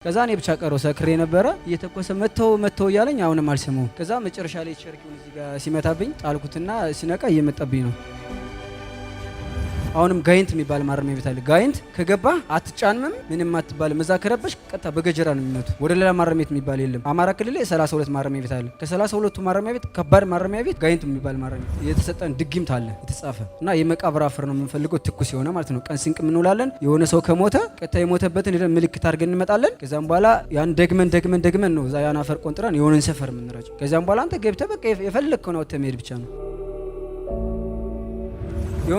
ከዛ እኔ ብቻ ቀረው ሰክሬ ነበረ እየተኮሰ መተው እያለኝ አሁንም አልሰማውም። ከዛ መጨረሻ ላይ ቸርኪውን እዚህ ጋር ሲመታብኝ ጣልኩትና ሲነቃ እየመጣብኝ ነው። አሁንም ጋይንት የሚባል ማረሚያ ቤት አለ። ጋይንት ከገባ አትጫንም ምንም አትባልም። እዛ ከረበሽ ቀጥታ በገጀራ ነው የሚመቱ። ወደ ሌላ ማረሚያ ቤት የሚባል የለም። አማራ ክልል ላይ 32 ማረሚያ ቤት አለ። ከ32ቱ ማረሚያ ቤት ከባድ ማረሚያ ቤት ጋይንት የሚባል ማረሚያ ቤት የተሰጠን ድግምት አለ የተጻፈ እና የመቃብር አፈር ነው የምንፈልገው ትኩስ የሆነ ማለት ነው። ቀን ስንቅ እንውላለን። የሆነ ሰው ከሞተ ቀጥታ የሞተበትን ሄደን ምልክት አድርገን እንመጣለን። ከዛም በኋላ ያን ደግመን ነው እዛ ያን አፈር ቆንጥረን የሆነን ሰፈር የምንረጨው። ከዛም በኋላ አንተ ገብተህ በቃ የፈለግከው ነው መሄድ ብቻ ነው።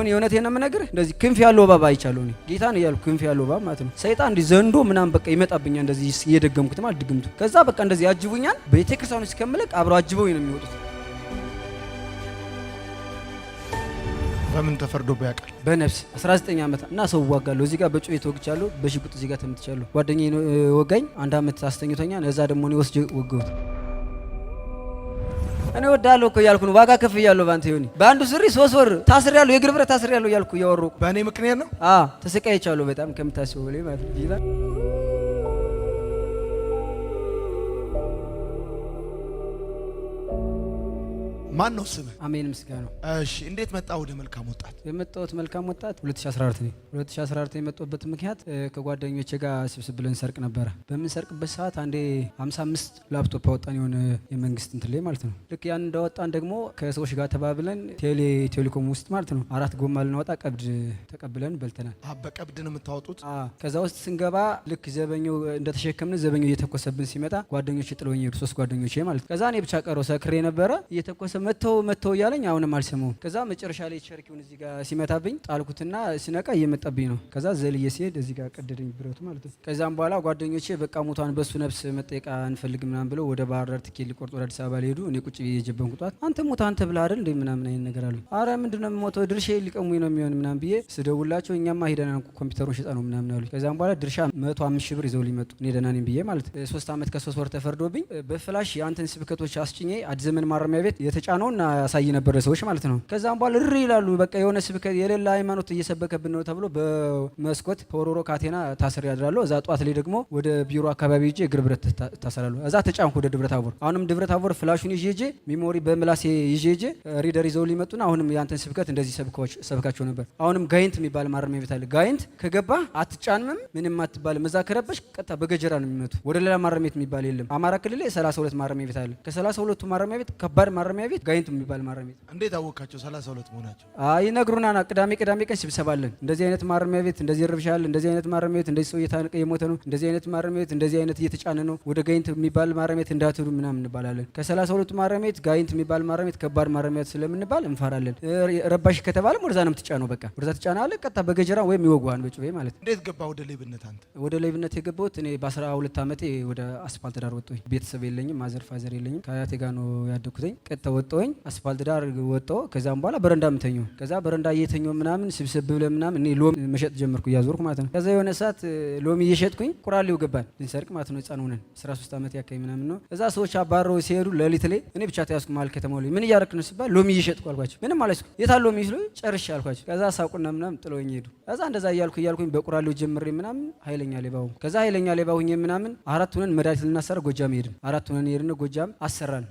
የሆነቴን ነው የምነግርህ። እንደዚህ ክንፍ ያለው እባብ አይቻለሁ እኔ ጌታን እያልኩ ክንፍ ያለው እባብ ማለት ነው። ሰይጣን እንዲህ ዘንዶ ምናምን በቃ ይመጣብኛል እንደዚህ እየደገምኩት ማለት ድግምቱ። ከዛ በቃ እንደዚህ ያጅቡኛል። ቤተክርስቲያኑ እስከምለቅ አብረው አጅበውኝ ነው የሚወጡት። በምን ተፈርዶብህ ያውቃል? በነፍስ 19 ዓመት እና ሰው ዋጋለሁ። እዚህ ጋር በጩቤ ተወግቻለሁ፣ በሽጉጥ እዚህ ጋር ተመትቻለሁ። ጓደኛዬ ወጋኝ 1 ዓመት አስተኝቶኛል። እዛ ደግሞ እኔ ወስጄ ወገሁት። እኔ ወዳለሁ እኮ እያልኩ ነው። ዋጋ ከፍ እያለሁ ባንተ ይሁን በአንዱ ስሪ 3 ወር ታስሬያለሁ፣ የእግር ብረት ታስሬያለሁ እያልኩ እያወሩ በእኔ ምክንያት ነው። ተሰቃይቻለሁ በጣም ከምታስበው በላይ ማለት ነው። ማን ነው ስምህ? አሜን ምስጋናው። እሺ እንዴት መጣ ወደ መልካም ወጣት? የመጣሁት መልካም ወጣት 2014 ነው። 2014 የመጣሁበት ምክንያት ከጓደኞቼ ጋር ስብስብ ብለን ሰርቅ ነበረ። በምንሰርቅበት ሰዓት አንዴ 55 ላፕቶፕ አወጣን፣ የሆነ የመንግስት እንትን ላይ ማለት ነው። ልክ ያን እንዳወጣን ደግሞ ከሰዎች ጋር ተባብለን ቴሌኮም ውስጥ ማለት ነው 4 ጎማ ልናወጣ ቀብድ ተቀብለን በልተናል። በቀብድ ነው የምታወጡት? ከዛ ውስጥ ስንገባ ልክ ዘበኛው እንደተሸከምን ዘበኛው እየተኮሰብን ሲመጣ ጓደኞቼ ጥለውኝ ሄዱ፣ 3 ጓደኞቼ ማለት ነው። ከዛ እኔ ብቻ ቀረው ሰክሬ ነበረ እየተኮሰ መተው እያለኝ አሁንም አልሰማውም። ከዛ መጨረሻ ላይ ቸርኪውን እዚህ ጋር ሲመታብኝ ጣልኩትና ሲነቃ እየመጣብኝ ነው። ከዛ ዘልዬ ሲሄድ እዚህ ጋር ቀደደኝ ብረቱ ማለት ነው። ከዛም በኋላ ጓደኞቼ በቃ ሞቷን በሱ ነፍስ መጠየቅ አንፈልግ ምናምን ብለው ወደ ባህር ዳር ትኬት ሊቆርጡ ወደ አዲስ አበባ ሊሄዱ እኔ ቁጭ ብዬ የጀበንኩ ጧት አንተ ሞታ አንተ ብለህ አይደል እንዴ ምናምን አይነት ነገር አሉ። አረ ምንድነው የምሞተው ድርሻ ሊቀሙኝ ነው የሚሆን ምናምን ብዬ ስደውላቸው እኛማ ሄደና ኮምፒውተሩን ሽጠ ነው ምናምን አሉ። ከዛም በኋላ ድርሻ 105 ሺህ ብር ይዘው ሊመጡ እኔ ደህና ነኝ ብዬ ማለት 3 ዓመት ከ3 ወር ተፈርዶብኝ በፍላሽ የአንተን ስብከቶች አስጭኜ አዲስ ዘመን ማረሚያ ቤት የተጫነውና ያሳይ ነበር ሰዎች ማለት ነው። ከዛም በኋላ እሪ ይላሉ። በቃ የሆነ ስብከት የሌላ ሃይማኖት እየሰበከብን ነው ተብሎ በመስኮት ተወሮሮ ካቴና ታስር ያድራለሁ። እዛ ጧት ላይ ደግሞ ወደ ቢሮ አካባቢ ሄጄ እግር ብረት ታሰራለሁ። እዛ ተጫንኩ ወደ ደብረ ታቦር። አሁንም ደብረ ታቦር ፍላሹን ይዤ ሚሞሪ በምላሴ ይዤ ሪደር ይዘው ሊመጡና አሁንም ያንተን ስብከት እንደዚህ ሰብካቸው ነበር። አሁንም ጋይንት የሚባል ማረሚያ ቤት አለ። ጋይንት ከገባ አትጫንም ምንም አትባልም። እዛ ከረበሽ ቀጥታ በገጀራ ነው የሚመቱ። ወደ ሌላ ማረሚያ ቤት የሚባል የለም። አማራ ክልል ላይ 32 ማረሚያ ቤት አለ። ከ32ቱ ማረሚያ ቤት ከባድ ማረሚያ ቤት ጋይንት የሚባል ማረሚያ ቤት። እንዴት አወቃቸው 32 መሆናቸው? ይነግሩናና ቅዳሜ ቀን ስብሰባ አለን። እንደዚህ አይነት ማረሚያ ቤት እንደዚህ ይረብሻል፣ እንደዚህ አይነት ማረሚያ ቤት እንደዚህ ሰው እየሞተ ነው፣ እንደዚህ አይነት ማረሚያ ቤት እንደዚህ አይነት እየተጫነ ነው፣ ወደ ጋይንት የሚባል ማረሚያ ቤት እንዳትሉ ምናምን እንባላለን። ከ32 ማረሚያ ቤት ጋይንት የሚባል ማረሚያ ቤት ከባድ ማረሚያ ቤት ስለምንባል እንፈራለን። ረባሽ ከተባለም ወደዛ ነው የምትጫነው። በቃ ወደዛ ትጫናለህ ቀጥታ በገጀራ ወይም ይወጓን በጩቤ ማለት ነው። እንዴት ገባ ወደ ሌብነት አንተ? ወደ ሌብነት የገባሁት እኔ በ12 ዓመቴ ወደ አስፋልት ዳር ወጣሁኝ። ቤተሰብ የለኝም፣ ማዘር ፋዘር የለኝም። ከአያቴ ጋር ነው ያደኩትኝ። ቀጥታ ወጣሁኝ አስፋልት ዳር ወጣሁ። ከዛም በኋላ በረንዳ ምተኛው። ከዛ በረንዳ እየተኛው ምናምን ስብስብ ብለን ምናምን እኔ ሎሚ መሸጥ ጀመርኩ እያዞርኩ ማለት ነው። ከዛ የሆነ ሰዓት ሎሚ እየሸጥኩኝ ቁራሌው ገባን ልንሰርቅ ማለት ነው። ህፃን ሆነን 13 ዓመት ያካይ ምናምን ነው። እዛ ሰዎች አባረው ሲሄዱ ሌሊት ላይ እኔ ብቻ ተያዝኩ ማለት ከተማው ላይ ምን እያደረክ ነው ሲባል ሎሚ እየሸጥኩ አልኳቸው። ምንም አላስኩ የታል ሎሚ ሲሉ ጨርሼ አልኳቸው። ከዛ ሳቁና ምናምን ጥለውኝ ሄዱ። ከዛ እንደዛ እያልኩኝ በቁራሌው ጀምሬ ምናምን ኃይለኛ ሌባ ሆንኩ። ከዛ ኃይለኛ ሌባ ሆኜ ምናምን 4 ሆነን መድኃኒት ልናሰራ ጎጃም ሄድን። 4 ሆነን ሄድን ጎጃም አሰራን።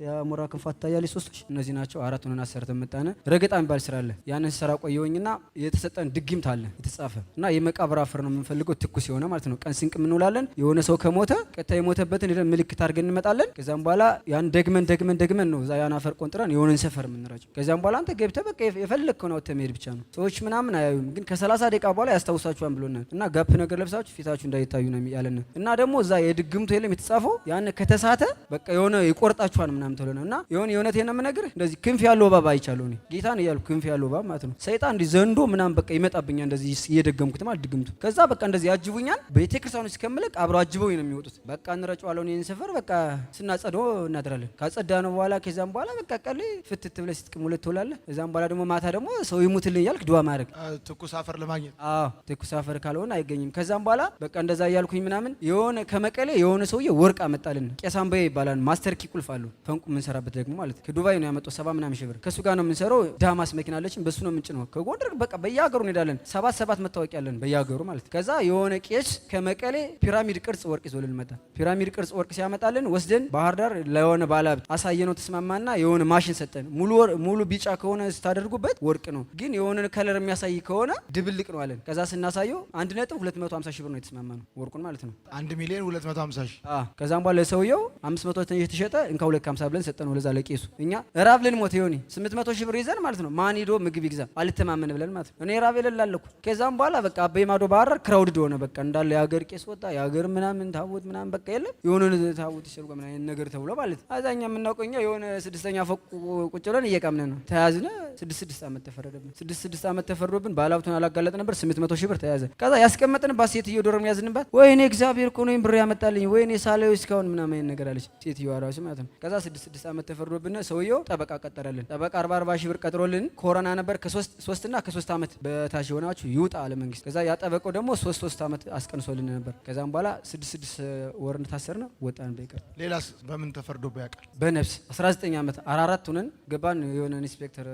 የሞራ ክንፋታ ያለ 3 እነዚህ ናቸው። 4 ሆነን አሰርተን መጣን። ረገጣ የሚባል ስራ አለ። ያንን ስራ ቆየውኝና የተሰጠን ድግምት አለ የተጻፈ እና የመቃብር አፈር ነው የምንፈልገው ትኩስ የሆነ ማለት ነው። ቀን ስንቅ እንውላለን። የሆነ ሰው ከሞተ ቀጥታ የሞተበትን ሄደን ምልክት አድርገን እንመጣለን። ከዛም በኋላ ያን ደግመን ነው እዛ ያን አፈር ቆንጥረን የሆነን ሰፈር የምንረጨው። ከዛም በኋላ አንተ ገብተህ በቃ የፈለግከው ነው መሄድ ብቻ ነው። ሰዎች ምናምን አያዩም፣ ግን ከ30 ደቂቃ በኋላ ያስታውሳችኋል ብሎናል። እና ጋፕ ነገር ለብሳችሁ ፊታችሁ እንዳይታዩ ነው ያለን። እና ደግሞ እዛ የድግምቱ የለም የተጻፈው ያን ከተሳተ በቃ የሆነ ይቆርጣችኋል ምናምን ተብሎ ነው። እና የሆነቴን ነው የምነግርህ። እንደዚህ ክንፍ ያለው እባብ አይቻለሁ እኔ ጌታን እያልኩ ክንፍ ያለው እባብ ማለት ነው። ሰይጣን እንዲህ ዘንዶ ምናምን በቃ ይመጣብኛል እንደዚህ እየደገምኩት ማለት ድግምቱ። ከዛ በቃ እንደዚህ ያጅቡኛል። ቤተክርስቲያኑ እስከምለቅ አብረው አጅበው ነው የሚወጡት። በቃ እንረጨዋለን ይሄን ሰፈር በቃ ስናጸደው እናድራለን። ካጸዳ ነው በኋላ ከዛም በኋላ በቃ ቀሌ ፍትት ብለህ ስትቅም ሁለት ትውላለህ። ከዛም በኋላ ደግሞ ማታ ደግሞ ሰው ይሙትልኝ እያልክ ድዋ ማድረግ ትኩስ አፈር ለማግኘት። ትኩስ አፈር ካልሆነ አይገኝም። ከዛም በኋላ በቃ እንደዛ እያልኩኝ ምናምን የሆነ ከመቀሌ የሆነ ሰውዬ ወርቅ አመጣልን። ቄስ አምባዬ ይባላል። ማስተር ኪ ቁልፍ አሉ ፈንቁ የምንሰራበት ደግሞ ማለት ከዱባይ ነው ያመጣው 70 ምናምን ሺህ ብር። ከሱ ጋር ነው የምንሰራው። ዳማስ መኪና አለችን በሱ ነው የምንጭነው። ከጎንደር በቃ በየሀገሩ እንሄዳለን። 7 መታወቂያ አለን በየሀገሩ ማለት። ከዛ የሆነ ቄስ ከመቀሌ ፒራሚድ ቅርጽ ወርቅ ይዞልን መጣ። ፒራሚድ ቅርጽ ወርቅ ሲያመጣልን ወስደን ባህር ዳር ለሆነ ባለሀብት አሳየነው። ተስማማና የሆነ ማሽን ሰጠን። ሙሉ ቢጫ ከሆነ ስታደርጉበት ወርቅ ነው፣ ግን የሆነ ከለር የሚያሳይ ከሆነ ድብልቅ ነው አለን። ከዛ ስናሳየው 1.250 ሺህ ብር ነው የተስማማነው ወርቁን ማለት ነው። 1,250,000 ከዛም በኋላ ለሰውየው 500 የተሸጠ እንካ 250 ብለን ሰጠነው ለዛ ለቄሱ። እኛ ራብ ልንሞት ይሆኒ 800 ሺህ ብር ይዘን ማለት ነው። ማን ሄዶ ምግብ ይግዛ አልተማመን ብለን ማለት ነው። እኔ ራብ የሌላለኩ። ከዛም በኋላ በቃ አበይ ማዶ ባህር ክራውድ ሆነ። በቃ እንዳለ የሀገር ቄስ ወጣ፣ የሀገር ምናምን ታቦት ምናምን በቃ የለም የሆነ ታቦት ይሰርጎ ምናምን ነገር ተብሎ ማለት አዛኛ የምናውቀኛ የሆነ 6ኛ ፎቅ ቁጭ ብለን እየቃምነ ነው። ተያዝነ 6 ዓመት ተፈረደብን። 6 ዓመት ተፈርዶብን ባለሀብቱን አላጋለጥ ነበር። 800 ሺህ ብር ተያዘ። ከዛ ያስቀመጥንባት ሴትዮ ዶርም ያዝንባት። ወይኔ እግዚአብሔር እኮ ነው ብር ያመጣልኝ፣ ወይኔ ሳላዩ እስካሁን ምናምን ነገር አለች ሴትዮዋ ራሱ ማለት ነው። ከዛ 6 ዓመት ተፈርዶብን ሰውየው ጠበቃ ቀጠረልን። ጠበቃ 40 ሺህ ብር ቀጥሮልን ኮሮና ነበር ከ3 ዓመት በታች የሆናችሁ ይውጣ አለ መንግስት። ከዛ ያጠበቀው ደግሞ 3 ዓመት አስቀንሶልን ነበር። ከዛም በኋላ 6 ወር ታሰርነ ወጣን በይቀር። ሌላስ በምን ተፈርዶብ ያውቃል? በነፍስ 19 ዓመት 44 ሆነን ገባን። የሆነ ኢንስፔክተር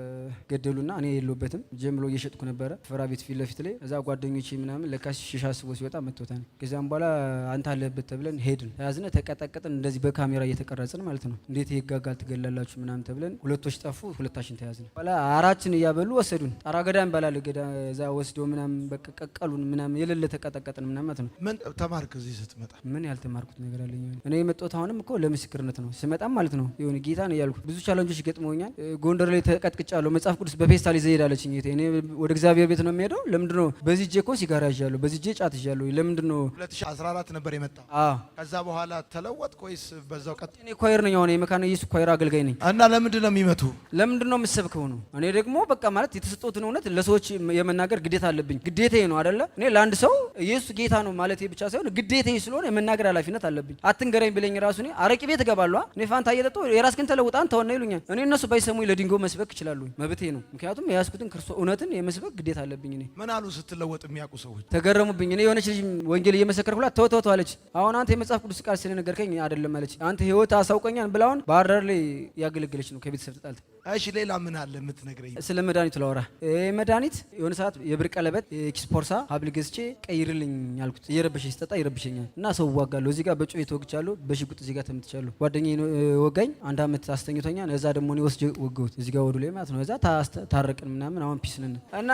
ገደሉና እኔ የለሁበትም ጀምሎ እየሸጥኩ ነበረ ፍራ ቤት ፊት ለፊት ላይ። እዛ ጓደኞቼ ምናምን ለካሽ ሺሻ አስቦ ሲወጣ መጥቶታል። ከዛም በኋላ አንተ አለበት ተብለን ሄድን። ተያዝነ ተቀጠቀጥን። እንደዚህ በካሜራ እየተቀረጽን ማለት ነው። እንዴት ይጋጋል ትገላላችሁ ምናምን ተብለን ሁለቶች ጠፉ፣ ሁለታችን ተያዝን። በኋላ አራችን እያበሉ ወሰዱን። ጣራ ገዳ እንባላለን ገዳ እዛ ወስዶ ምናምን በቃ ቀቀሉን ምናምን የሌለ ተቀጠቀጥን ምናምን ማለት ነው። ምን ተማርክ እዚህ ስትመጣ? ምን ያልተማርኩት ነገር አለኝ እኔ የመጣሁት አሁንም እኮ ለምስክርነት ነው። ስመጣም ማለት ነው የሆነ ጌታ ነው ያልኩ። ብዙ ቻሌንጆች ገጥመውኛል። ጎንደር ላይ ተቀጥቅጫለሁ። መጽሐፍ ቅዱስ በፌስታል ይዘህ ሄዳለችኝ እኔ ወደ እግዚአብሔር ቤት ነው የሚሄደው። ለምንድን ነው በዚህ እጄ እኮ ሲጋራ ይዣለሁ፣ በዚህ እጄ ጫት ይዣለሁ። ለምንድን ነው 2014 ነበር የመጣው? ከዛ በኋላ ተለወጥክ ወይስ በዛው ቀጥ? እኔ ኳየር ነኝ አሁን የመካነ ኢየሱስ ኳየር አገልጋይ ነኝ። እና ለምንድን ነው የሚመቱ? ለምንድን ነው የምሰብከው ነው። እኔ ደግሞ በቃ ማለት የተሰጠሁትን እውነት ለሰዎች የመናገር ግዴታ አለብኝ። ግዴታዬ ነው አይደለ? እኔ ለአንድ ሰው ኢየሱስ ጌታ ነው ማለት ብቻ ሳይሆን ግዴታዬ ስለሆነ የመናገር ኃላፊነት አለብኝ። አትንገረኝ ብለኝ ራሱ እኔ አረቂ ቤት እገባለሁ። እኔ ፋንታ እየጠጣሁ የራስህን ተለውጣን ተወና ይሉኛል። እኔ እነሱ ባይሰሙኝ ለድንጋዩ መስበክ ይችላሉ፣ መብቴ ነው። ምክንያቱም የያዝኩትን ክርስቶስ እውነትን የመስበክ ግዴታ አለብኝ። እኔ ምን አሉ ስትለወጥ የሚያውቁ ሰዎች? ተገረሙብኝ። እኔ የሆነች ልጅ ወንጌል እየመሰከርኩላት ተው አለች። አሁን አንተ የመጽሐፍ ቅዱስ ቃል ስለነገርከኝ አይደለም አለች። አንተ ህይወት አሳውቀኛል ብላውን ባህር ዳር ላይ ያገለገለች ነው ከቤተሰብ ተጣልተ። እሺ ሌላ ምን አለ የምትነግረኝ? ስለ መድኃኒቱ ላወራ። መድኃኒት የሆነ ሰዓት የብር ቀለበት ኤክስፖርሳ ሀብል ገዝቼ ቀይርልኝ አልኩት። እየረበሸኝ ስጠጣ ይረብሸኛል እና ሰው ዋጋለሁ። እዚህ ጋር በጩቤ ተወግቻለሁ፣ በሽጉጥ እዚህ ጋር ተመትቻለሁ። ጓደኛዬ ወጋኝ፣ 1 ዓመት አስተኝቶኛል። እዛ ደግሞ እኔ ወስጄ ወገሁት እዚህ ጋር ወዱ ላይ ማለት ነው። እዛ ታረቅን ምናምን አሁን ፒስ ነን እና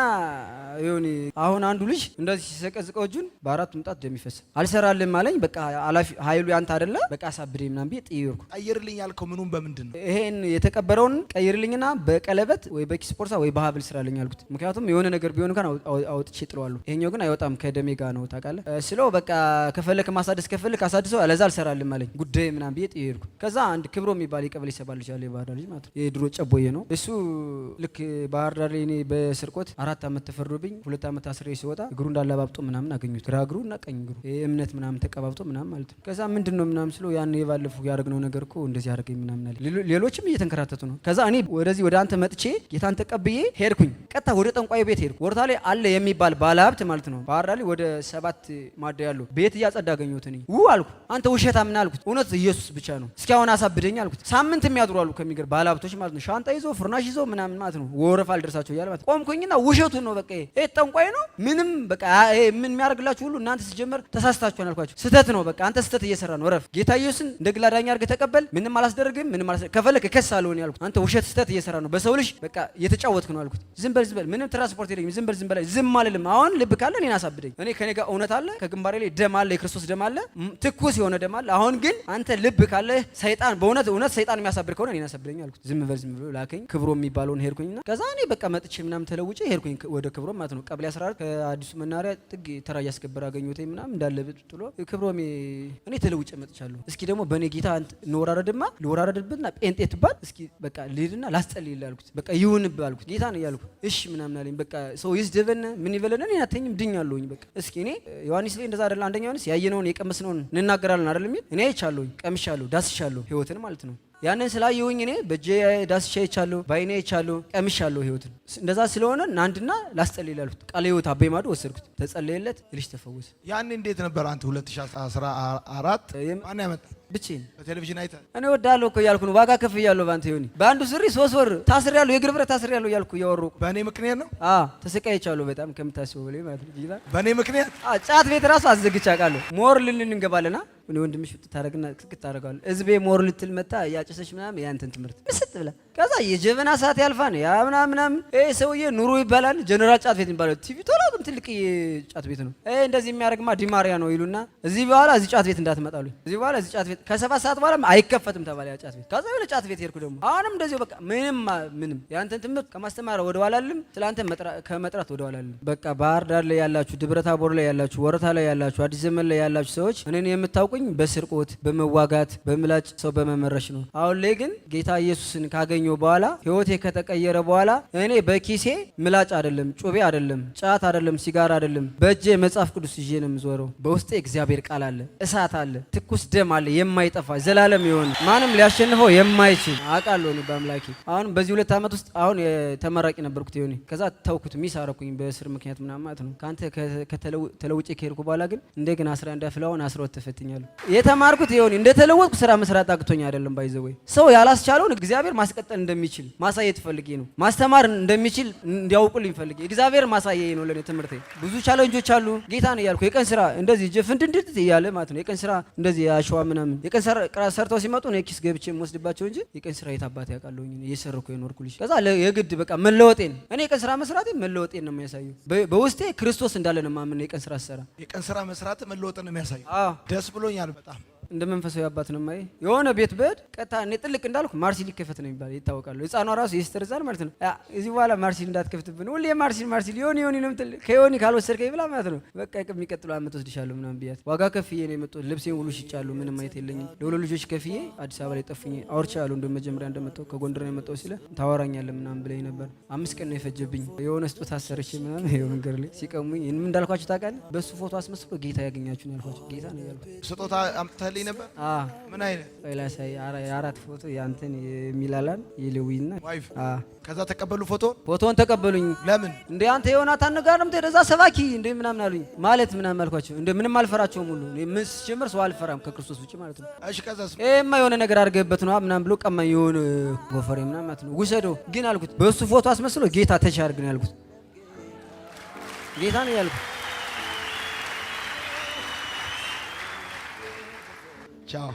ይሁን። አሁን አንዱ ልጅ እንደዚህ ሲሰቀዝቀው እጁን በ4 ምጣት ደም ይፈሳል። አልሰራልም አለኝ። በቃ ኃላፊ ኃይሉ ያንተ አይደለ በቃ አሳብደኝ ምናምን ብዬ ጥዬርኩ። ቀይርልኝ ያልከው ምኑን በምንድን ነው? ይሄን የተቀበረውን ቀይርልኝና በቀለበት ወይ በኪስ ቦርሳ ወይ በሀብል ስራልኝ አልኩት። ምክንያቱም የሆነ ነገር ቢሆን እንኳን አውጥቼ ጥለዋለሁ። ይሄኛው ግን አይወጣም ከደሜ ጋር ነው ታውቃለህ ስለው በቃ ከፈለክ ማሳደስ ከፈለክ አሳድሰው አለዛ አልሰራልም አለኝ። ጉዳይ ምናምን ብዬ ጥዬርኩ። ከዛ አንድ ክብሮ የሚባል የቀበሌ ሰባ ልጅ አለ የባህር ዳር ልጅ ማለት ነው። የድሮ ጨቦዬ ነው እሱ። ልክ ባህር ዳር ላይ እኔ በስርቆት 4 ዓመት ተፈርዶብኝ 2 ዓመት አስሬ ሲወጣ እግሩ እንዳላባብጦ ምናምን አገኙት። ግራ እግሩ እና ቀኝ እግሩ እምነት ምናምን ተቀባብጦ ምናምን ማለት ነው። ከዛ ምንድነው ምናምን ስለው ያን የባለፈው ያደረግነው ነገር እኮ እንደዚህ ያደረገኝ ምናምን አለ። ሌሎችም እየተንከራተቱ ነው። ከዛ እኔ ወደዚህ ወደ አንተ መጥቼ ጌታን ተቀብዬ ሄድኩኝ። ቀጥታ ወደ ጠንቋዩ ቤት ሄድኩ። ወርታ ላይ አለ የሚባል ባለሀብት ማለት ነው ባህር ዳር ላይ ወደ 7 ማዳ ያለው ቤት እያጸዳ አገኘሁት። እኔ አልኩ አንተ ውሸታ ምን አልኩት። እውነት ኢየሱስ ብቻ ነው እስኪ አሁን አሳብደኝ አልኩት። ሳምንት የሚያድሩ አሉ ከሚገር ባለሀብቶች ማለት ነው። ሻንጣ ይዞ ፍርናሽ ይዞ ምናምን ማለት ነው። ወረፋ አልደርሳቸው እያለ ማለት ቆምኩኝና ውሸቱን ነው በቃ ይሄ ጠንቋይ ነው ምንም በቃ ይሄ ምን የሚያደርግላችሁ ሁሉ እናንተ ሲጀመር ተሳስታችኋል አልኳቸው። ስህተት ነው በቃ አንተ ስህተት እየሰራ ነው። ረፍ ጌታ ኢየሱስን እንደ ግል አዳኝ አድርገህ ተቀበል። ምንም አላስደርግም ከፈለክ እከሳለሁ ነው ያልኩት። አንተ ውሸት ስህተት እየሰራ ነው በሰው ልጅ በቃ እየተጫወትክ ነው አልኩት። ዝም በል ምንም ትራንስፖርት የለኝም ዝም በል ዝም አልልም። አሁን ልብ ካለ እኔን አሳብደኝ። እኔ ከኔ ጋር እውነት አለ፣ ከግንባሬ ላይ ደም አለ፣ የክርስቶስ ደም አለ፣ ትኩስ የሆነ ደም አለ። አሁን ግን አንተ ልብ ካለ ሰይጣን በእውነት ሰይጣን የሚያሳብድ ከሆነ እኔን አሳብደኝ አልኩት። ዝም ብሎ ላከኝ። ክብሮ የሚባለውን ሄድኩኝና ከዛ እኔ በቃ መጥቼ ምናምን ተለውጬ ሄድኩኝ ወደ ክብሮ ማለት ነው። ቀበሌ 14 ከአዲሱ መናሪያ ጥግ ተራ እያስከበረ አገኘሁት ምናምን እንዳለ ብጥሎ ክብሮም እኔ ተለውጬ መጥቻለሁ። እስኪ ደግሞ በኔ ጌታ ልወራረድብና ጴንጤ ትባል እስኪ በቃ ልሂድና ላስጸልይልህ አልኩት። በቃ ይሁንብህ አልኩት። ጌታ ነው ያልኩ። እሺ ምናምን አለኝ። በቃ ሰው ይስደበን ምን ይበለን እኔ አተኝም ድኛለሁኝ። በቃ እስኪ እኔ ዮሐንስ ላይ እንደዛ አይደል? አንደኛ ዮሐንስ ያየነውን የቀመስነውን እንናገራለን አይደል የሚል እኔ አይቻለሁኝ፣ ቀምሻለሁ፣ ዳስሻለሁ ህይወትን ማለት ነው። ያንን ስላየሁኝ እኔ በእጄ ዳስሻ አይቻለሁ፣ በአይኔ አይቻለሁ፣ ቀምሻለሁ ህይወትን። እንደዛ ስለሆነ አንድና ላስጸልይልህ አልኩት። ቃለ ህይወት አበይ ማዶ ወሰድኩት። ተጸለየለት፣ ልጅ ተፈወሰ። ያን እንዴት ነበር አንተ 2014 ማን ያመጣ? ብቻዬን በቴሌቪዥን አይተህ እኔ ወዳለሁ እኮ እያልኩ ነው። ዋጋ ከፍ እያለሁ ባንተ ይሁን በአንዱ ስሪ 3 ወር ታስሬያለሁ፣ የእግር ብረት ታስሬያለሁ እያልኩ እያወሩ በእኔ ምክንያት ነው። ተሰቃይቻለሁ በጣም ከምታስበው በላይ ማለት ነው። ጌታ በእኔ ምክንያት ጫት ቤት ራሱ አዘግቼ አውቃለሁ። ሞር ልልን እንገባለና እኔ ወንድምሽ ታረግና ክክ ታረጋለህ። ህዝቤ ሞር ልትል መጣ ያጨሰች ምናምን ያንተን ትምህርት ብስጥ ብላ ከዛ የጀበና ሰዓት ያልፋን ያ ምናምን ሰውዬ ኑሮ ይባላል ጀነራል ጫት ቤት የሚባለው ቲቪ ቶሎም ትልቅ ጫት ቤት ነው። እንደዚህ የሚያደርግማ ዲማሪያ ነው ይሉና እዚህ በኋላ እዚህ ጫት ቤት እንዳትመጣሉኝ፣ እዚህ በኋላ እዚህ ጫት ቤት ከ7 ሰዓት በኋላ አይከፈትም ተባለ ያ ጫት ቤት። ከዛ ወደ ጫት ቤት ሄድኩ ደግሞ አሁንም እንደዚሁ በቃ ምንም ያንተን ትምህርት ከማስተማር ወደ ኋላ አልልም፣ ስላንተ ከመጥራት ወደ ኋላ አልልም። በቃ ባህር ዳር ላይ ያላችሁ፣ ደብረ ታቦር ላይ ያላችሁ፣ ወረታ ላይ ያላችሁ፣ አዲስ ዘመን ላይ ያላችሁ ሰዎች እኔን የምታውቁኝ በስርቆት በመዋጋት በምላጭ ሰው በመመረሽ ነው። አሁን ላይ ግን ጌታ ኢየሱስን ካገኘው በኋላ ህይወቴ ከተቀየረ በኋላ እኔ በኪሴ ምላጭ አይደለም፣ ጩቤ አይደለም፣ ጫት አይደለም፣ ሲጋራ አይደለም፣ በእጄ መጽሐፍ ቅዱስ ይዤ ነው የምዞረው። በውስጤ እግዚአብሔር ቃል አለ፣ እሳት አለ፣ ትኩስ ደም አለ፣ የማይጠፋ ዘላለም የሆነ ማንም ሊያሸንፈው የማይችል አውቃለሁ እኔ በአምላኬ። አሁን በዚህ 2 ዓመት ውስጥ አሁን ተመራቂ ነበርኩት ይሆኔ ከዛ ተውኩት፣ ሚስ አረኩኝ በእስር ምክንያት ምናምን ማለት ነው። ካንተ ተለውጬ ከሄድኩ በኋላ ግን እንደገና 11 ፍላውን 12 ተፈትኛለሁ። የተማርኩት ይሆኔ እንደተለወጥኩ ስራ መስራት አቅቶኝ አይደለም። ባይዘወይ ሰው ያላስቻለውን እግዚአብሔር ማስቀጠል እንደሚችል ማሳየት ፈልጌ ነው። ማስተማር እንደሚችል እንዲያውቁልኝ ፈልጌ እግዚአብሔር ማሳየኝ ነው ለኔ ትምህርቴ። ብዙ ቻሌንጆች አሉ። ጌታ ነው ያልኩ የቀን ስራ እንደዚህ ፍንድንድት እያለ ማለት ነው። የቀን ስራ እንደዚህ አሸዋ ምናምን የቀን ስራ ሰርተው ሲመጡ ነው ኪስ ገብቼ የምወስድባቸው እንጂ የቀን ስራ የታባት ያውቃለሁኝ እየሰረኩ የኖርኩ ልጅ። ከዛ የግድ በቃ መለወጤን እኔ የቀን ስራ መስራቴ መለወጤን ነው የሚያሳየው። በውስጤ ክርስቶስ እንዳለ ነው ማምን የቀን ስራ ሰራ የቀን ስራ መስራት መለወጥን ነው የሚያሳየው። ደስ ብሎኛል በጣም እንደ መንፈሳዊ አባት ነው ማይ የሆነ ቤት በድ ቀጣ እኔ ጥልቅ እንዳልኩ ማርሲል ሊከፈት ነው የሚባል ይታወቃል። ህፃኗ ራሱ የስተር ዛል ማለት ነው። እዚህ በኋላ ማርሲል እንዳትከፍትብን ሁሌ ማርሲል ዮኒ ነው የምትል ከዮኒ ካልወሰድከኝ ብላ ማለት ነው። በቃ የሚቀጥለው ዓመት ወስድሻለሁ ምናምን ብያት ዋጋ ከፍዬ ነው የመጣሁት። ልብሴን ሁሉ ሽጫለሁ። ምንም አይነት የለኝም። ለሁለት ልጆች ከፍዬ አዲስ አበባ ላይ ጠፍኝ አውርቻለሁ። እንደ መጀመሪያ እንደመጣሁ ከጎንደር ነው የመጣሁ ሲለ ታወራኛለህ ምናምን ብለኝ ነበር። 5 ቀን ነው የፈጀብኝ። የሆነ ስጦታ አሰርቼ ምናምን ይሄው ነገር ላይ ሲቀሙኝ ምን እንዳልኳችሁ ታውቃለህ? በሱ ፎቶ አስመስሎ ጌታ ያገኛችሁ ነው ያልኳችሁ። ጌታ ነው ያልኩት። ስጦታ አምጥተህልኝ ነበር? ምን አይነት ወይላሳይ የአራት ፎቶ ያንተን የሚላላን የሌዊና ዋይፍ ከዛ ተቀበሉ ፎቶን ተቀበሉኝ። ለምን እንደ አንተ ዮናታን ጋርም ተደዛ ሰባኪ እንደ ምናምን አሉኝ። ማለት ምናምን አልኳቸው። እንደ ምንም አልፈራቸውም ሁሉ ምን ጀምር ሰው አልፈራም ከክርስቶስ ውጪ ማለት ነው። እሺ ከዛስ የሆነ ነገር አድርገህበት ነው ምናምን ብሎ ቀማኝ የሆነ ጎፈሬ ምናምን ማለት ነው። ውሰደው ግን አልኩት። በሱ ፎቶ አስመስሎ ጌታ ተቻርግ ነው ያልኩት። ጌታ ነው ያልኩት። ቻው